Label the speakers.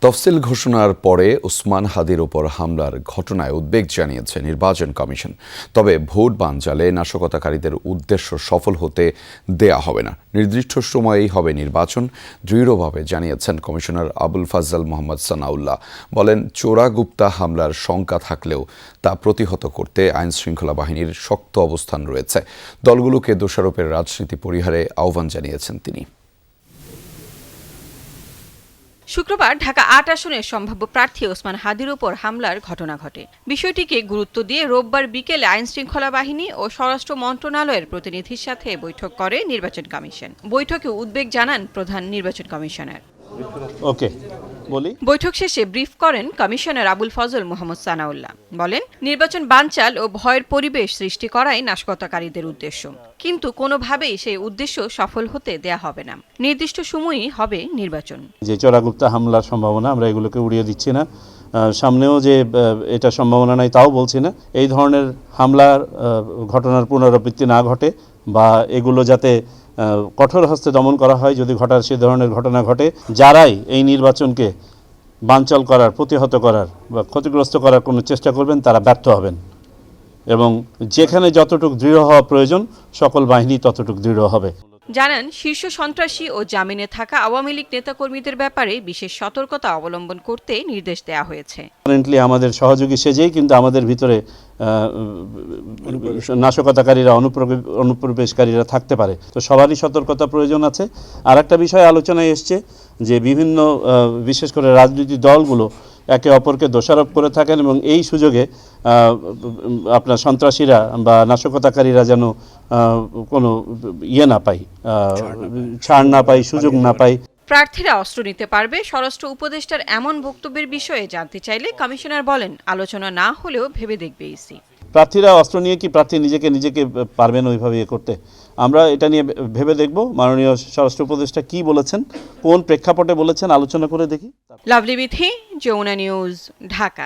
Speaker 1: তফসিল ঘোষণার পরে ওসমান হাদির ওপর হামলার ঘটনায় উদ্বেগ জানিয়েছে নির্বাচন কমিশন। তবে ভোট বানচালে নাশকতাকারীদের উদ্দেশ্য সফল হতে দেয়া হবে না, নির্দিষ্ট সময়েই হবে নির্বাচন, দৃঢ়ভাবে জানিয়েছেন কমিশনার আবুল ফাজল মোহাম্মদ সানাউল্লাহ। বলেন, চোরাগুপ্তা হামলার শঙ্কা থাকলেও তা প্রতিহত করতে আইনশৃঙ্খলা বাহিনীর শক্ত অবস্থান রয়েছে। দলগুলোকে দোষারোপের রাজনীতি পরিহারে আহ্বান জানিয়েছেন তিনি।
Speaker 2: শুক্রবার ঢাকা ৮ আসনের সম্ভাব্য প্রার্থী ওসমান হাদির উপর হামলার ঘটনা ঘটে। বিষয়টিকে গুরুত্ব দিয়ে রোববার বিকেলে আইনশৃঙ্খলা বাহিনী ও স্বরাষ্ট্র মন্ত্রণালয়ের প্রতিনিধির সাথে বৈঠক করে নির্বাচন কমিশন। বৈঠকে উদ্বেগ জানান প্রধান নির্বাচন কমিশনার। বৈঠক শেষে ব্রিফ করেন কমিশনার আবুল ফজল মোহাম্মদ সানাউল্লাহ। বলেন, নির্বাচন বানচাল ও ভয়ের পরিবেশ সৃষ্টি করাই নাশকতাকারীদের উদ্দেশ্য, কিন্তু কোনোভাবেই সেই উদ্দেশ্য সফল হতে দেয়া হবে না, নির্দিষ্ট সময়ই হবে নির্বাচন।
Speaker 3: যে চোরাগুপ্তা হামলার সম্ভাবনা, আমরা এগুলোকে উড়িয়ে দিচ্ছি না, সামনেও যে এটা সম্ভাবনা নাই তাও বলছি না। এই ধরনের হামলার ঘটনার পুনরাবৃত্তি না ঘটে বা এগুলো যাতে কঠোর হস্তে দমন করা হয়, যদি ঘটার সে ধরনের ঘটনা ঘটে, যারাই এই নির্বাচনকে বানচাল করার, প্রতিহত করার বা ক্ষতিগ্রস্ত করার কোনো চেষ্টা করবেন তারা ব্যর্থ হবেন এবং যেখানে যতটুকু দৃঢ় হওয়া প্রয়োজন সকল বাহিনী ততটুকু দৃঢ় হবে।
Speaker 2: জানান, শীর্ষ সন্ত্রাসী ও জামিনে থাকা আওয়ামী লীগ নেতাকর্মীদের ব্যাপারে বিশেষ সতর্কতা অবলম্বন করতে নির্দেশ দেওয়া হয়েছে।
Speaker 3: কারেন্টলি আমাদের সহযোগী সেজেই কিন্তু আমাদের ভিতরে নাশকতাকারীরা, অনুপ্রবেশকারীরা থাকতে পারে, তো সবারই সতর্কতা প্রয়োজন আছে। আর একটা বিষয় আলোচনায় এসছে যে বিভিন্ন বিশেষ করে রাজনৈতিক দলগুলো একে অপরকে দোষারোপ করে থাকেন এবং এই সুযোগে আপনার সন্ত্রাসীরা বা নাশকতাকারীরা যেন কোনো না পায়, ছাড় না পায়, সুযোগ না পায়।
Speaker 2: প্রার্থীরা অস্ত্র নিতে পারবে, স্বরাষ্ট্র উপদেষ্টার এমন বক্তব্যের বিষয়ে জানতে চাইলে কমিশনার বলেন, আলোচনা না হলেও ভেবে দেখবে ইসি।
Speaker 3: প্রার্থীরা অস্ত্র নিয়ে কি প্রার্থী নিজেকে পারবেন ওইভাবে করতে? আমরা এটা নিয়ে ভেবে দেখব। মাননীয় স্বরাষ্ট্র উপদেষ্টা কি বলেছেন, কোন প্রেক্ষাপটে বলেছেন, আলোচনা করে দেখি।
Speaker 2: লাভলি বিথি, যমুনা নিউজ, ঢাকা।